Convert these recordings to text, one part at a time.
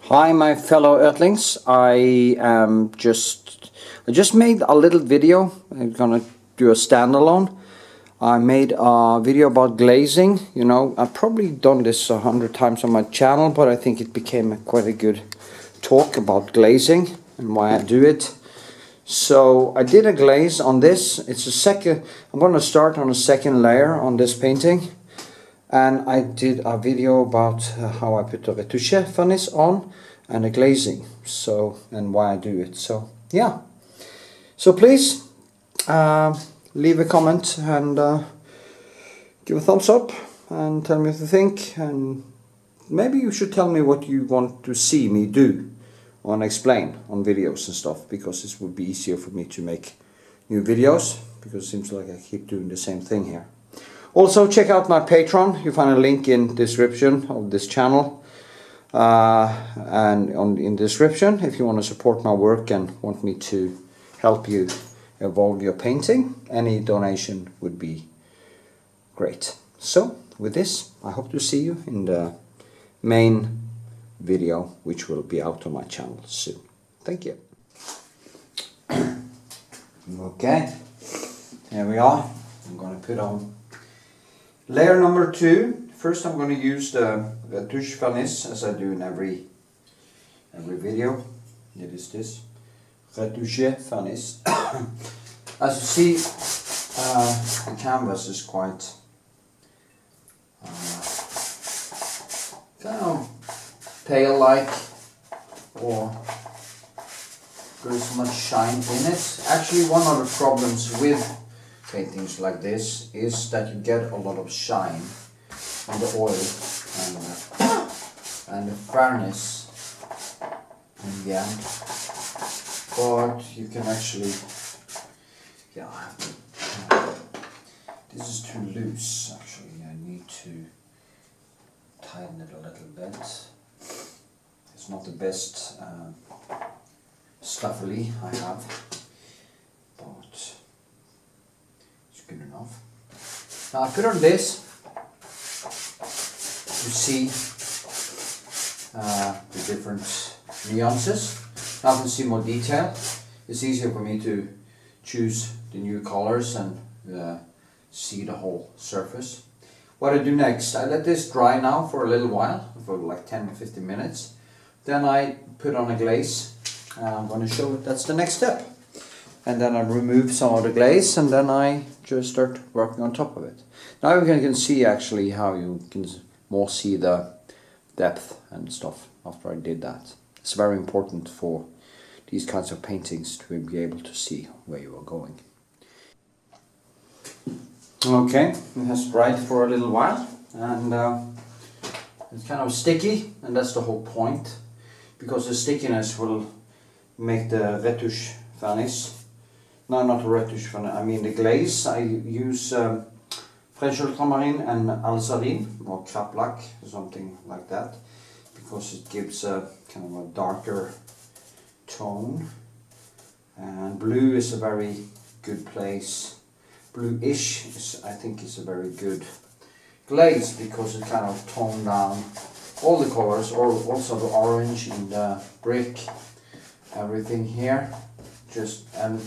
Hi my fellow Earthlings, I just made a little video. I'm gonna do a standalone. I made a video about glazing. You know, I've probably done this 100 times on my channel, but I think it became quite a good talk about glazing and why I do it. So I did a glaze on this. It's a second, I'm gonna start on a second layer on this painting. And I did a video about how I put the Retouching Varnish on and the glazing, so, and why I do it. So yeah, so please leave a comment and give a thumbs up and tell me what you think, and maybe you should tell me what you want to see me do and explain on videos and stuff, because this would be easier for me to make new videos, because it seems like I keep doing the same thing here. Also check out my Patreon. You find a link in the description of this channel and in the description if you want to support my work and want me to help you evolve your painting. Any donation would be great. So with this, I hope to see you in the main video, which will be out on my channel soon. Thank you. Okay, here we are. I'm going to put on layer number 2. First I'm going to use the Retouching Varnish, as I do in every video. It is this Retouching Varnish. As you see, the canvas is quite kind of pale-like, or there's so much shine in it. Actually, one of the problems with paintings like this is that you get a lot of shine on the oil and the varnish in the end, but you can actually, this is too loose actually. I need to tighten it a little bit. It's not the best stuffily I have, but good enough. Now I put on this to see the different nuances. Now I can see more detail. It's easier for me to choose the new colors and see the whole surface. What I do next, I let this dry now for a little while, for like 10 or 15 minutes. Then I put on a glaze. I'm going to show you that's the next step. And then I remove some of the glaze, and then I just start working on top of it. Now you can see actually how you can more see the depth and stuff after I did that. It's very important for these kinds of paintings to be able to see where you are going. Okay, it has dried for a little while, and it's kind of sticky, and that's the whole point, because the stickiness will make the Retouching Varnish. No, not the Retouching Varnish, I mean the glaze. I use French ultramarine and alzarine, or crap black, something like that, because it gives a kind of a darker tone. And blue is a very good place. Bluish is, I think, is a very good glaze, because it kind of toned down all the colors, or also the orange in the brick, everything here. And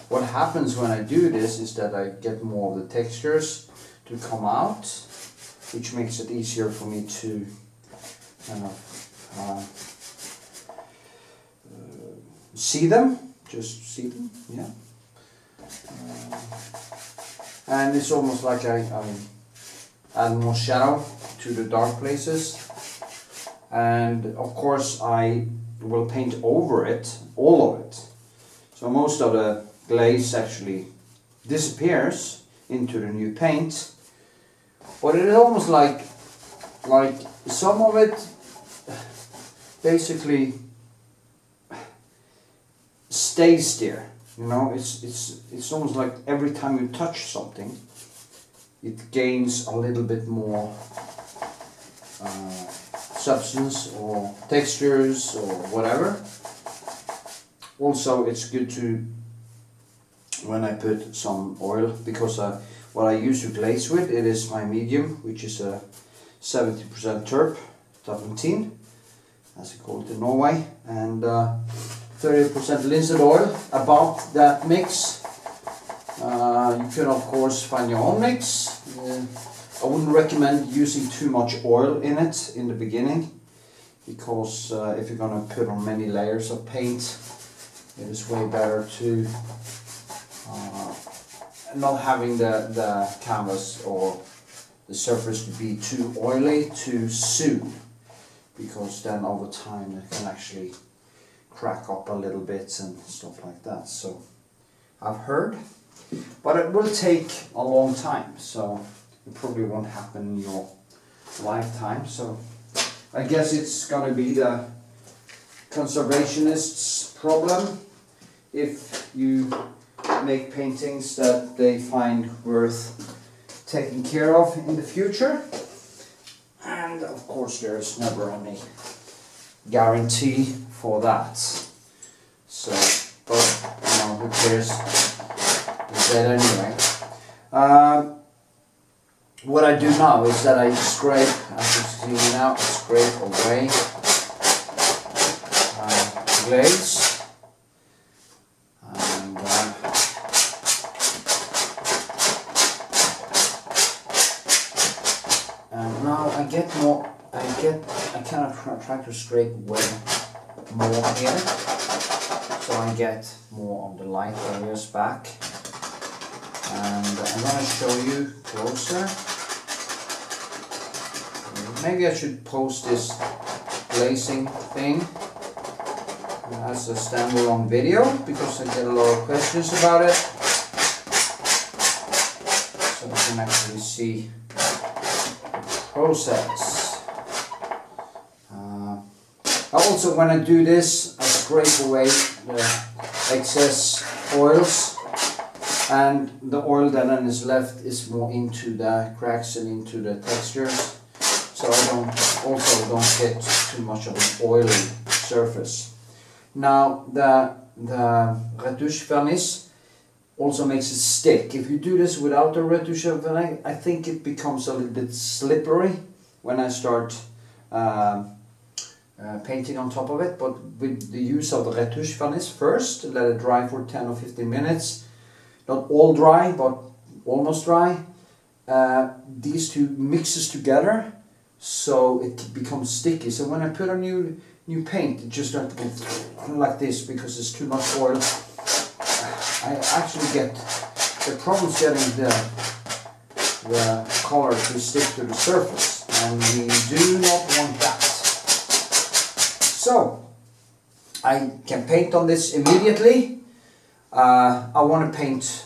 what happens when I do this is that I get more of the textures to come out, which makes it easier for me to kind of see them, just see them, yeah. And it's almost like I add more shadow to the dark places. And of course I will paint over it, all of it. So most of the glaze actually disappears into the new paint, but it is almost like some of it basically stays there. You know, it's almost like every time you touch something, it gains a little bit more substance or textures or whatever. Also, it's good to, when I put some oil, because what I use to glaze with, it is my medium, which is a 70% turp, turpentine, as we call it in Norway, and 30% linseed oil. About that mix, you can of course find your own mix. I wouldn't recommend using too much oil in it in the beginning, because if you're going to put on many layers of paint, it is way better to not having the canvas or the surface to be too oily too soon, because then over time it can actually crack up a little bit and stuff like that. So I've heard, but it will take a long time, so it probably won't happen in your lifetime. So I guess it's gonna be the conservationists' problem if you make paintings that they find worth taking care of in the future. And of course there is never any guarantee for that. So, but you know, who cares? It's dead anyway. What I do now is that I scrape, as you see now, I scrape away glaze. And now I get more, I kind of try to scrape away more here, so I get more of the light areas back. And I'm going to show you closer. Maybe I should post this glazing thing as a standalone video, because I get a lot of questions about it, so you can actually see the process. Also, when I do this, I scrape away the excess oils, and the oil that then is left is more into the cracks and into the textures, so I don't get too much of an oily surface. Now the Retouching Varnish also makes it stick. If you do this without the Retouching Varnish, I think it becomes a little bit slippery when I start painting on top of it. But with the use of the Retouching Varnish first, let it dry for 10 or 15 minutes. Not all dry, but almost dry. These two mixes together, so it becomes sticky. So when I put a new paint, it just don't go like this because there's too much oil. I actually get the problems getting the color to stick to the surface, and we do not want that. So I can paint on this immediately. I want to paint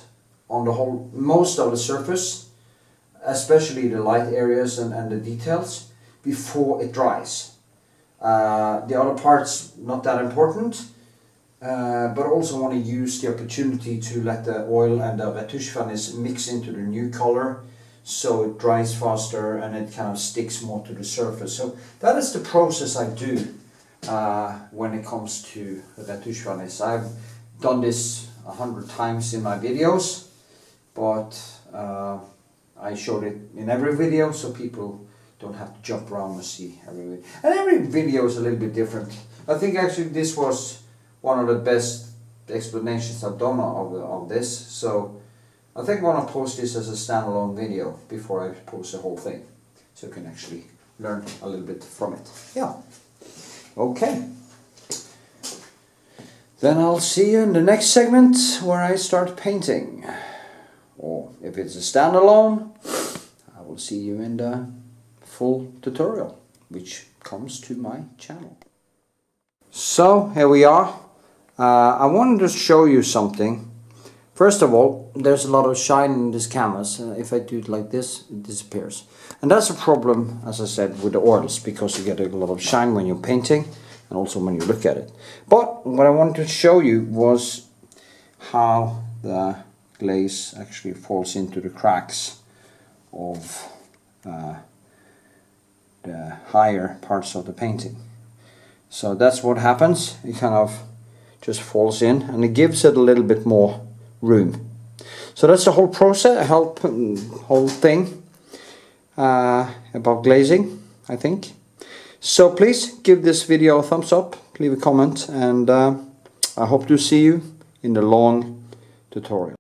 on the whole, most of the surface, especially the light areas and the details, before it dries. The other parts not that important, but also want to use the opportunity to let the oil and the Retouching Varnish mix into the new color, so it dries faster and it kind of sticks more to the surface. So that is the process I do when it comes to the Retouching Varnish. I've done this 100 times in my videos, but I showed it in every video, so people don't have to jump around and see every video. And every video is a little bit different. I think actually this was one of the best explanations I've done of this, so I think I want to post this as a standalone video before I post the whole thing, so you can actually learn a little bit from it. Yeah. Okay. Then I'll see you in the next segment where I start painting. Or if it's a standalone, I will see you in the full tutorial, which comes to my channel. So here we are. I wanted to show you something. First of all, there's a lot of shine in this canvas. If I do it like this, it disappears. And that's a problem, as I said, with the oils, because you get a lot of shine when you're painting and also when you look at it. But what I wanted to show you was how the glaze actually falls into the cracks of the higher parts of the painting. So that's what happens. It kind of just falls in, and it gives it a little bit more room. So that's the whole process, whole thing about glazing, I think. So please give this video a thumbs up, leave a comment, and I hope to see you in the long tutorial.